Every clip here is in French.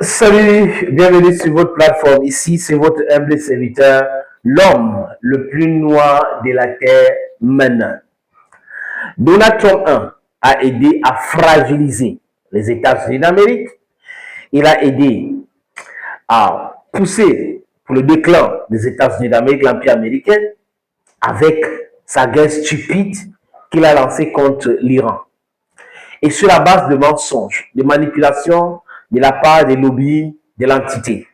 Salut, bienvenue sur votre plateforme. Ici, c'est votre humble serviteur, l'homme le plus noir de la terre maintenant. Donald Trump 1 a aidé à fragiliser les États-Unis d'Amérique. Il a aidé à pousser pour le déclin des États-Unis d'Amérique, l'Empire américain, avec sa guerre stupide qu'il a lancée contre l'Iran. Et sur la base de mensonges, de manipulations de la part des lobbies de l'entité.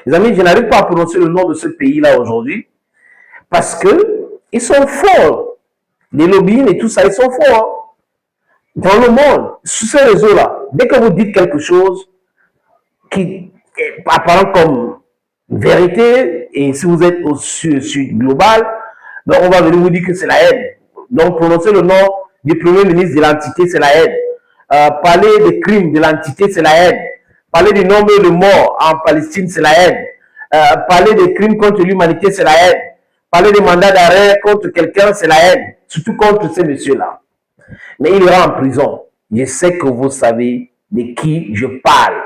Les amis, je n'arrive pas à prononcer le nom de ce pays-là aujourd'hui parce que ils sont forts. Les lobbies et tout ça, ils sont forts. Dans le monde, sur ces réseaux-là, dès que vous dites quelque chose qui est apparent comme vérité, et si vous êtes au sud global, donc on va venir vous dire que c'est la haine. Donc prononcer le nom du premier ministre de l'entité, c'est la haine. Parler des crimes de l'entité, c'est la haine. Parler du nombre de morts en Palestine, c'est la haine. Parler des crimes contre l'humanité, c'est la haine. Parler des mandats d'arrêt contre quelqu'un, c'est la haine. Surtout contre ces messieurs-là. Mais il ira en prison. Je sais que vous savez de qui je parle.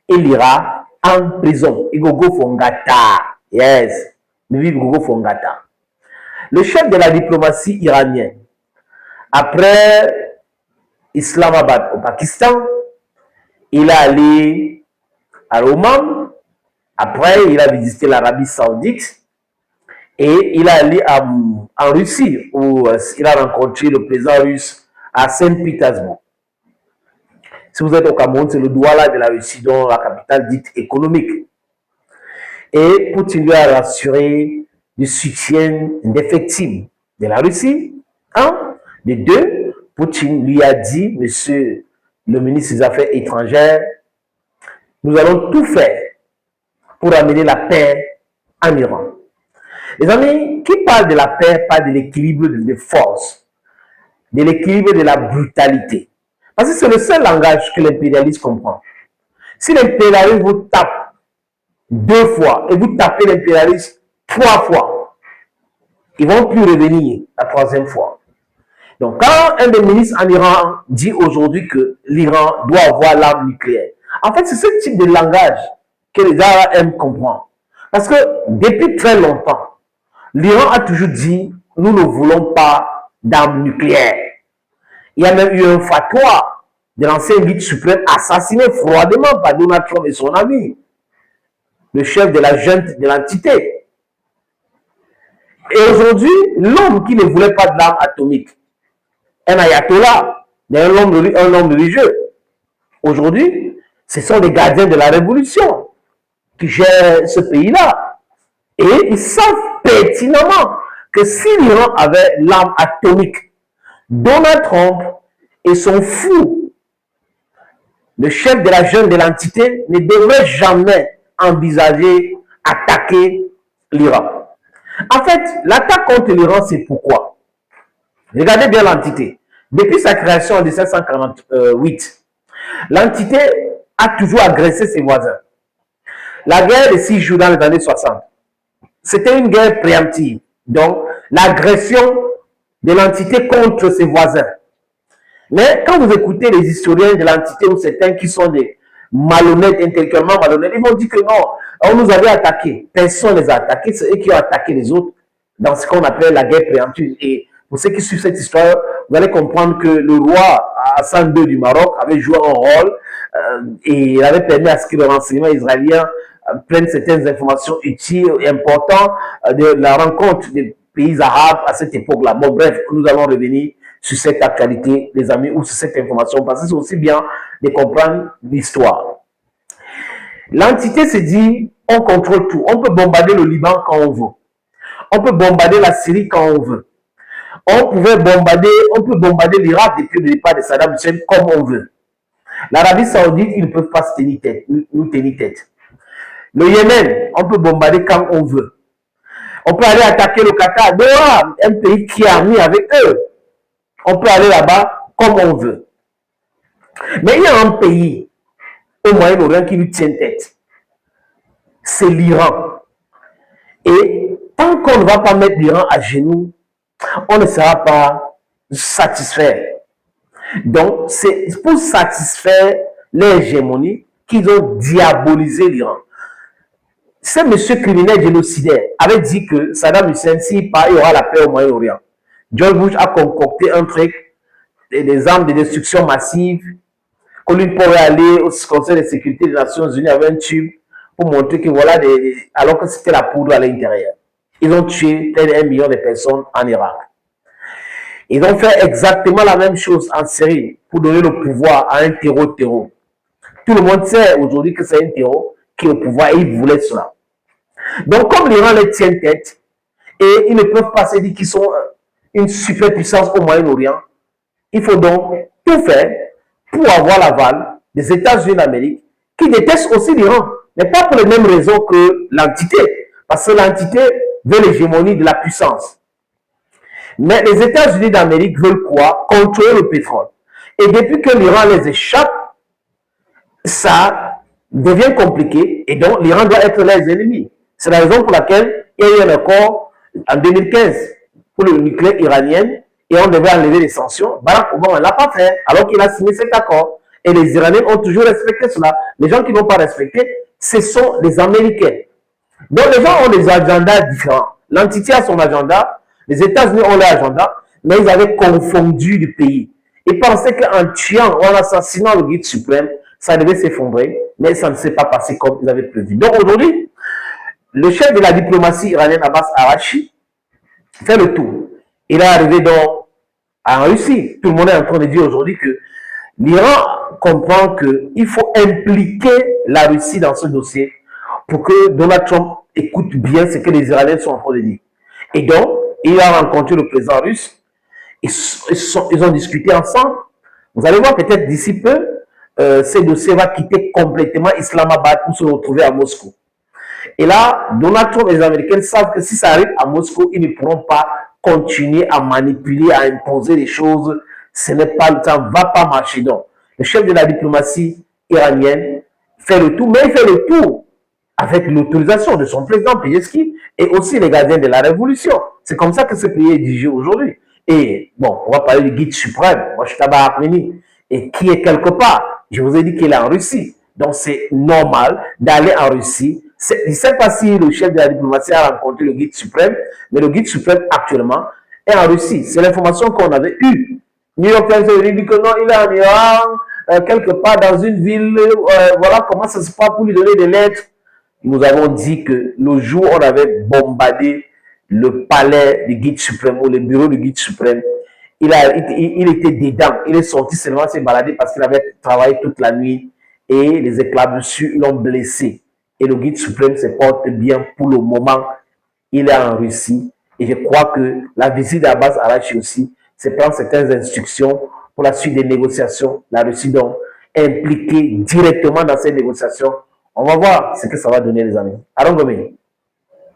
Il ira en prison. Igogo Fongata. Yes. Igogo Fongata. Le chef de la diplomatie iranienne, après Islamabad au Pakistan, il est allé à Oman, après il a visité l'Arabie Saoudite et il est allé en Russie où il a rencontré le président russe à Saint-Pétersbourg. Si vous êtes au Cameroun, c'est le Douala de la Russie, dont la capitale dite économique. Et Poutine lui a rassuré du soutien indéfectible de la Russie. Un. De deux, Poutine lui a dit, monsieur le ministre des Affaires étrangères, nous allons tout faire pour amener la paix en Iran. Les amis, qui parle de la paix parle de l'équilibre des forces, de l'équilibre de la brutalité. Parce que c'est le seul langage que l'impérialiste comprend. Si l'impérialiste vous tape 2 fois et vous tapez l'impérialiste 3 fois, ils ne vont plus revenir la 3e fois. Donc, quand un des ministres en Iran dit aujourd'hui que l'Iran doit avoir l'arme nucléaire, en fait, c'est ce type de langage que les Arabes aiment comprendre. Parce que depuis très longtemps, l'Iran a toujours dit « nous ne voulons pas d'armes nucléaires ». Il y a même eu un fatwa de l'ancien guide suprême assassiné froidement par Donald Trump et son ami, le chef de la junte de l'entité. Et aujourd'hui, l'homme qui ne voulait pas d'armes atomiques, un ayatollah, un homme religieux. Aujourd'hui, ce sont les gardiens de la révolution qui gèrent ce pays-là. Et ils savent pertinemment que si l'Iran avait l'arme atomique, Donald Trump et son fou, le chef de la junte de l'entité, ne devrait jamais envisager attaquer l'Iran. En fait, l'attaque contre l'Iran, c'est pourquoi? Regardez bien l'entité. Depuis sa création en 1748, l'entité a toujours agressé ses voisins. La guerre de 6 jours dans les années 60, c'était une guerre préemptive. Donc, l'agression de l'entité contre ses voisins. Mais quand vous écoutez les historiens de l'entité ou certains qui sont des malhonnêtes, intellectuellement malhonnêtes, ils vont dire que non, on nous avait attaqués. Personne ne les a attaqués, c'est eux qui ont attaqué les autres dans ce qu'on appelle la guerre préemptive. Et pour ceux qui suivent cette histoire, vous allez comprendre que le roi Hassan II du Maroc avait joué un rôle et il avait permis à ce que le renseignement israélien prenne certaines informations utiles et importantes de la rencontre des pays arabes à cette époque-là. Bon, bref, nous allons revenir sur cette actualité, les amis, ou sur cette information, parce que c'est aussi bien de comprendre l'histoire. L'entité se dit, on contrôle tout. On peut bombarder le Liban quand on veut. On peut bombarder la Syrie quand on veut. On peut bombarder l'Irak depuis le départ de Saddam Hussein comme on veut. L'Arabie Saoudite, ils ne peuvent pas se tenir tête, nous tenir tête. Le Yémen, on peut bombarder quand on veut. On peut aller attaquer le Qatar, un pays qui est ami avec eux. On peut aller là-bas comme on veut. Mais il y a un pays au Moyen-Orient qui nous tient tête. C'est l'Iran. Et tant qu'on ne va pas mettre l'Iran à genoux, on ne sera pas satisfait. Donc, c'est pour satisfaire l'hégémonie, qu'ils ont diabolisé l'Iran. Ce monsieur criminel génocidaire avait dit que Saddam Hussein, s'il part, il y aura la paix au Moyen-Orient. George Bush a concocté un truc, des armes de destruction massive. Colin pourrait aller au Conseil de sécurité des Nations Unies avec un tube pour montrer que voilà, alors que c'était la poudre à l'intérieur. Ils ont tué près d'1 million de personnes en Irak. Ils ont fait exactement la même chose en Syrie pour donner le pouvoir à un terreau. Tout le monde sait aujourd'hui que c'est un terreau qui est au pouvoir et ils voulaient cela. Donc, comme l'Iran les tient tête et ils ne peuvent pas se dire qu'ils sont une superpuissance au Moyen-Orient, il faut donc tout faire pour avoir l'aval des États-Unis d'Amérique qui détestent aussi l'Iran, mais pas pour les mêmes raisons que l'entité, parce que l'entité veut l'hégémonie de la puissance. Mais les États-Unis d'Amérique veulent quoi? Contrôler le pétrole. Et depuis que l'Iran les échappe, ça devient compliqué et donc l'Iran doit être les ennemis. C'est la raison pour laquelle il y a eu un accord en 2015 pour le nucléaire iranien et on devait enlever les sanctions. Barack Obama ne l'a pas fait alors qu'il a signé cet accord. Et les Iraniens ont toujours respecté cela. Les gens qui n'ont pas respecté, ce sont les Américains. Donc les gens ont des agendas différents. L'entité a son agenda, les États-Unis ont leur agenda, mais ils avaient confondu le pays. Ils pensaient qu'en tuant ou en assassinant le guide suprême, ça devait s'effondrer, mais ça ne s'est pas passé comme ils avaient prévu. Donc aujourd'hui, le chef de la diplomatie iranienne, Abbas Araghchi, fait le tour. Il est arrivé donc en Russie. Tout le monde est en train de dire aujourd'hui que l'Iran comprend qu'il faut impliquer la Russie dans ce dossier pour que Donald Trump écoute bien ce que les Iraniens sont en train de dire. Et donc, il a rencontré le président russe. Ils ont discuté ensemble. Vous allez voir peut-être d'ici peu, ce dossier va quitter complètement Islamabad pour se retrouver à Moscou. Et là, Donald Trump et les Américains savent que si ça arrive à Moscou, ils ne pourront pas continuer à manipuler, à imposer les choses. Ça ne va pas marcher. Donc, le chef de la diplomatie iranienne fait le tour, mais il fait le tour avec l'autorisation de son président Pezeshkian et aussi les gardiens de la révolution. C'est comme ça que ce pays est dirigé aujourd'hui. Et bon, on va parler du guide suprême, Mojtaba Armeni, et qui est quelque part. Je vous ai dit qu'il est en Russie. Donc, c'est normal d'aller en Russie. Je ne sais pas si le chef de la diplomatie a rencontré le guide suprême, mais le guide suprême actuellement est en Russie. C'est l'information qu'on avait eue. New York Times dit que non, il est en Iran, quelque part dans une ville. Voilà comment ça se passe pour lui donner des lettres. Nous avons dit que le jour où on avait bombardé le palais du guide suprême ou le bureau du guide suprême, il était dedans. Il est sorti seulement se balader parce qu'il avait travaillé toute la nuit et les éclaboussures l'ont blessé. Et le guide suprême se porte bien pour le moment. Il est en Russie. Et je crois que la visite d'Abbas Araghchi aussi, c'est prendre certaines instructions pour la suite des négociations. La Russie donc impliquée directement dans ces négociations. On va voir ce que ça va donner, les amis. Allons, Gomé.